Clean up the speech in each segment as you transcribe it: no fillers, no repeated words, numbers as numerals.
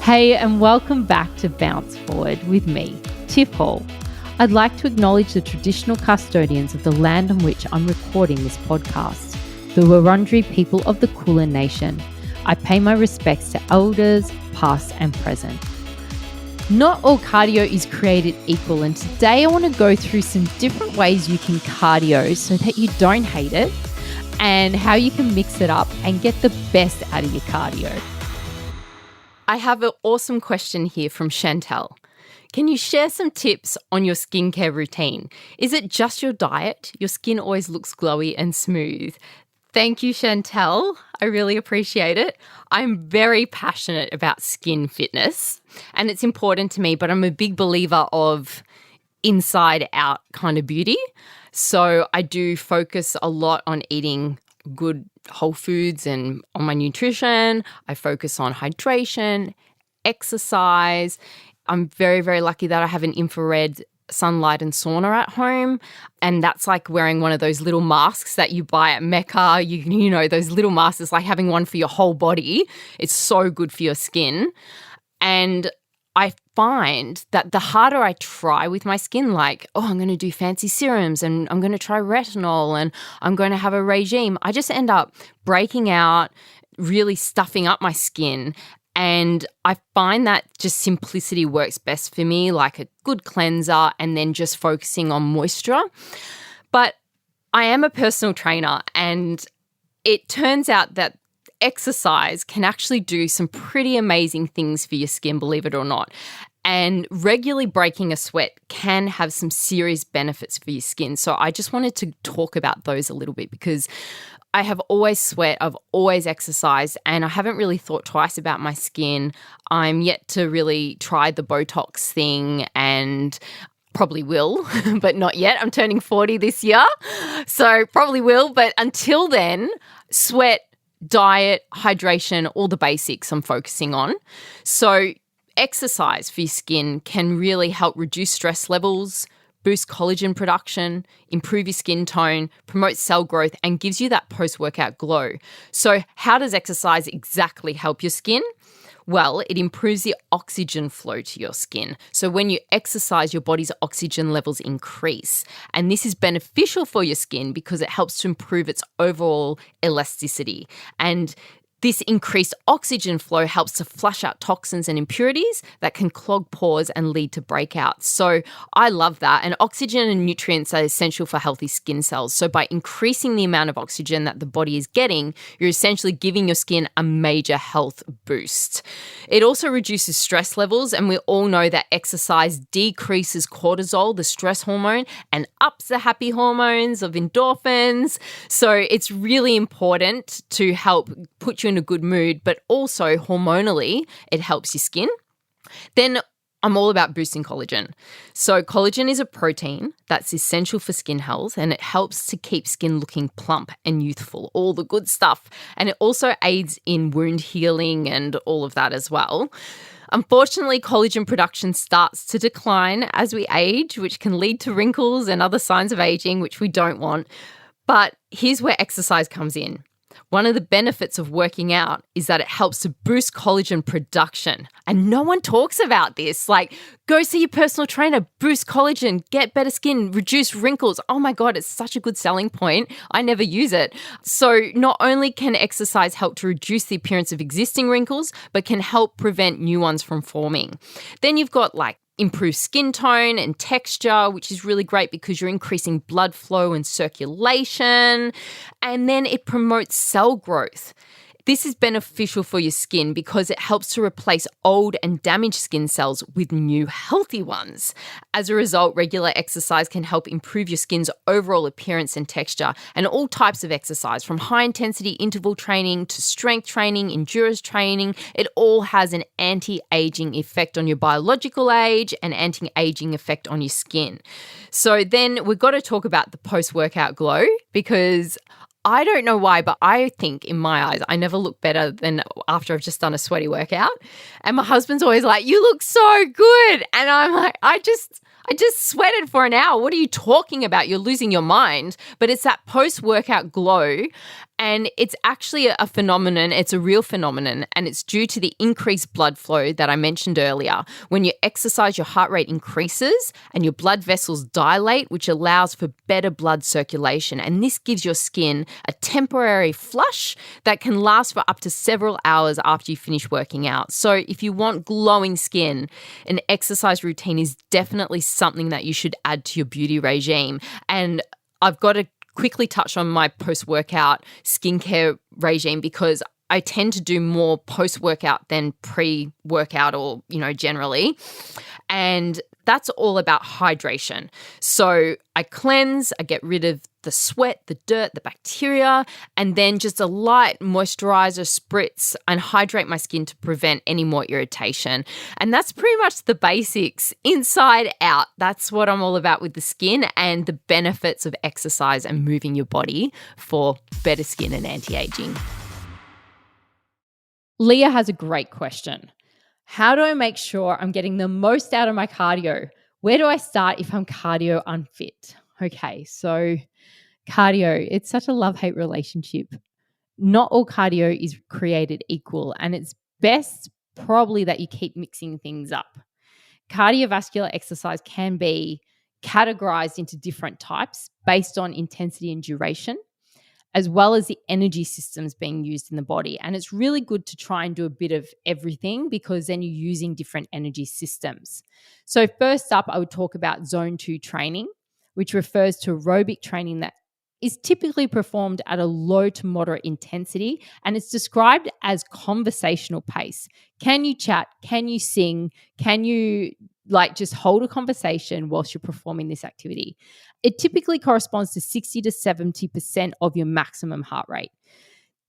Hey, and welcome back to Bounce Forward with me, Tiff Hall. I'd like to acknowledge the traditional custodians of the land on which I'm recording this podcast, the Wurundjeri people of the Kulin Nation. I pay my respects to elders, past and present. Not all cardio is created equal, and today I want to go through some different ways you can cardio so that you don't hate it, and how you can mix it up and get the best out of your cardio. I have an awesome question here from Chantel. Can you share some tips on your skincare routine? Is it just your diet? Your skin always looks glowy and smooth. Thank you, Chantel. I really appreciate it. I'm very passionate about skin fitness and it's important to me, but I'm a big believer of inside out kind of beauty. So I do focus a lot on eating good whole foods and on my nutrition. I focus on hydration, exercise. I'm very, very lucky that I have an infrared sunlight and sauna at home. And that's like wearing one of those little masks that you buy at Mecca. You know, those little masks, it's like having one for your whole body. It's so good for your skin. And I find that the harder I try with my skin, like, I'm going to do fancy serums and I'm going to try retinol and I'm going to have a regime, I just end up breaking out, really stuffing up my skin. And I find that just simplicity works best for me, like a good cleanser and then just focusing on moisture. But I am a personal trainer and it turns out that exercise can actually do some pretty amazing things for your skin, believe it or not. And regularly breaking a sweat can have some serious benefits for your skin. So I just wanted to talk about those a little bit because I have always sweat, I've always exercised, and I haven't really thought twice about my skin. I'm yet to really try the Botox thing and probably will, but not yet. I'm turning 40 this year, so probably will. But until then, sweat, diet, hydration, all the basics I'm focusing on. So exercise for your skin can really help reduce stress levels, boost collagen production, improve your skin tone, promote cell growth, and gives you that post-workout glow. So how does exercise exactly help your skin? Well, it improves the oxygen flow to your skin. So when you exercise, your body's oxygen levels increase. And this is beneficial for your skin because it helps to improve its overall elasticity. And this increased oxygen flow helps to flush out toxins and impurities that can clog pores and lead to breakouts. So I love that. And oxygen and nutrients are essential for healthy skin cells. So by increasing the amount of oxygen that the body is getting, you're essentially giving your skin a major health boost. It also reduces stress levels. And we all know that exercise decreases cortisol, the stress hormone, and ups the happy hormones of endorphins. So it's really important to help put you in a good mood, but also hormonally, it helps your skin. Then I'm all about boosting collagen. So collagen is a protein that's essential for skin health and it helps to keep skin looking plump and youthful, all the good stuff. And it also aids in wound healing and all of that as well. Unfortunately, collagen production starts to decline as we age, which can lead to wrinkles and other signs of aging, which we don't want. But here's where exercise comes in. One of the benefits of working out is that it helps to boost collagen production. And no one talks about this. Like, go see your personal trainer, boost collagen, get better skin, reduce wrinkles. Oh my God, it's such a good selling point. I never use it. So not only can exercise help to reduce the appearance of existing wrinkles, but can help prevent new ones from forming. Then you've got like improve skin tone and texture, which is really great because you're increasing blood flow and circulation. And then it promotes cell growth. This is beneficial for your skin because it helps to replace old and damaged skin cells with new healthy ones. As a result, regular exercise can help improve your skin's overall appearance and texture. And all types of exercise, from high-intensity interval training to strength training, endurance training, it all has an anti-aging effect on your biological age and anti-aging effect on your skin. So then we've got to talk about the post-workout glow because I don't know why, but I think in my eyes, I never look better than after I've just done a sweaty workout. And my husband's always like, you look so good. And I'm like, I just sweated for an hour. What are you talking about? You're losing your mind. But it's that post-workout glow. And it's actually a phenomenon. It's a real phenomenon, and it's due to the increased blood flow that I mentioned earlier. When you exercise, your heart rate increases and your blood vessels dilate, which allows for better blood circulation. And this gives your skin a temporary flush that can last for up to several hours after you finish working out. So if you want glowing skin, an exercise routine is definitely something that you should add to your beauty regime. And I've got to quickly touch on my post-workout skincare regime because I tend to do more post-workout than pre-workout or, generally. And that's all about hydration. So I cleanse, I get rid of the sweat, the dirt, the bacteria, and then just a light moisturizer spritz and hydrate my skin to prevent any more irritation. And that's pretty much the basics, inside out. That's what I'm all about with the skin and the benefits of exercise and moving your body for better skin and anti-aging. Leah has a great question. How do I make sure I'm getting the most out of my cardio? Where do I start if I'm cardio unfit? Okay, so cardio, it's such a love-hate relationship. Not all cardio is created equal, and it's best probably that you keep mixing things up. Cardiovascular exercise can be categorized into different types based on intensity and duration, as well as the energy systems being used in the body. And it's really good to try and do a bit of everything because then you're using different energy systems. So first up, I would talk about zone 2 training, which refers to aerobic training that is typically performed at a low to moderate intensity, and it's described as conversational pace. Can you chat? Can you sing? Can you just hold a conversation whilst you're performing this activity? It typically corresponds to 60 to 70% of your maximum heart rate.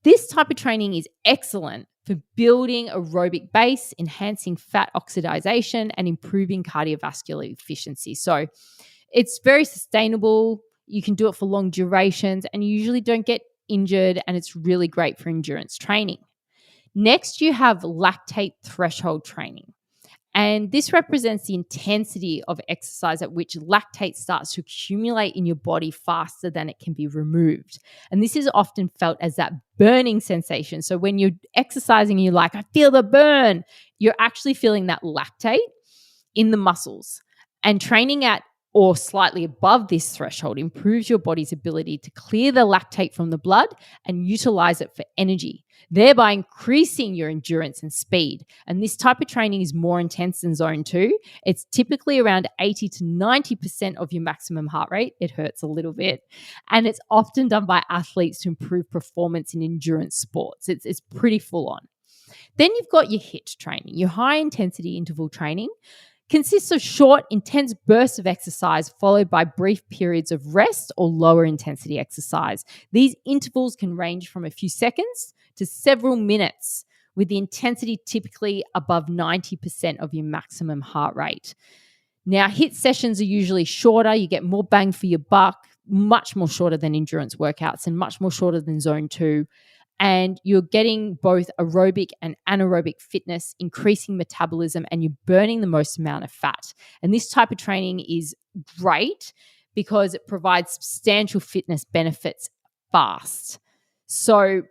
This type of training is excellent for building aerobic base, enhancing fat oxidation, and improving cardiovascular efficiency. So it's very sustainable. You can do it for long durations and you usually don't get injured, and it's really great for endurance training. Next, you have lactate threshold training. And this represents the intensity of exercise at which lactate starts to accumulate in your body faster than it can be removed. And this is often felt as that burning sensation. So when you're exercising and you're like, I feel the burn, you're actually feeling that lactate in the muscles. And training at or slightly above this threshold improves your body's ability to clear the lactate from the blood and utilize it for energy, thereby increasing your endurance and speed. And this type of training is more intense than zone 2. It's typically around 80 to 90% of your maximum heart rate. It hurts a little bit. And it's often done by athletes to improve performance in endurance sports. It's pretty full on. Then you've got your HIIT training, your high intensity interval training. Consists of short, intense bursts of exercise followed by brief periods of rest or lower intensity exercise. These intervals can range from a few seconds to several minutes, with the intensity typically above 90% of your maximum heart rate. Now, HIIT sessions are usually shorter. You get more bang for your buck, much more shorter than endurance workouts and much more shorter than zone 2. And you're getting both aerobic and anaerobic fitness, increasing metabolism, and you're burning the most amount of fat. And this type of training is great because it provides substantial fitness benefits fast. So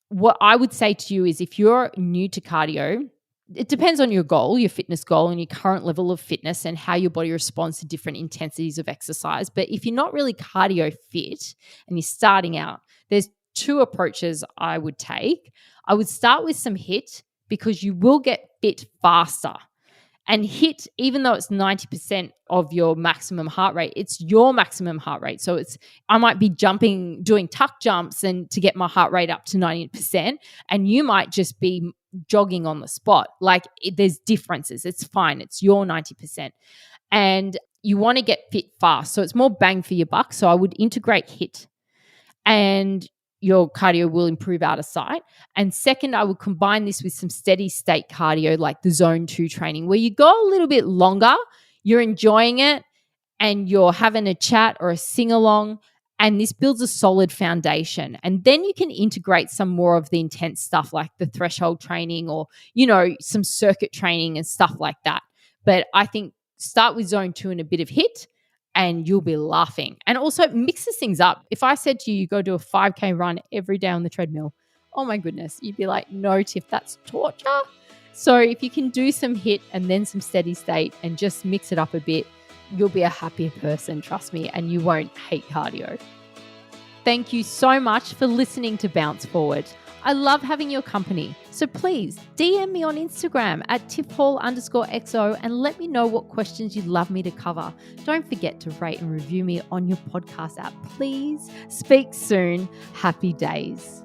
what I would say to you is if you're new to cardio, it depends on your goal, your fitness goal, and your current level of fitness and how your body responds to different intensities of exercise. But if you're not really cardio fit and you're starting out, there's 2 approaches I would take. I would start with some HIIT because you will get fit faster. And HIIT, even though it's 90% of your maximum heart rate, it's your maximum heart rate. So I might be doing tuck jumps and to get my heart rate up to 90%, and you might just be jogging on the spot. There's differences. It's fine. It's your 90%. And you want to get fit fast. So it's more bang for your buck. So I would integrate HIIT. And your cardio will improve out of sight. And second, I would combine this with some steady state cardio like the zone 2 training where you go a little bit longer, you're enjoying it, and you're having a chat or a sing along, and this builds a solid foundation. And then you can integrate some more of the intense stuff like the threshold training or, some circuit training and stuff like that. But I think start with zone 2 and a bit of HIIT and you'll be laughing. And also it mixes things up. If I said to you, go do a 5K run every day on the treadmill, oh my goodness, you'd be like, no, Tiff, that's torture. So if you can do some HIIT and then some steady state and just mix it up a bit, you'll be a happier person, trust me, and you won't hate cardio. Thank you so much for listening to Bounce Forward. I love having your company. So please DM me on Instagram at tiffhall_XO and let me know what questions you'd love me to cover. Don't forget to rate and review me on your podcast app, please. Speak soon. Happy days.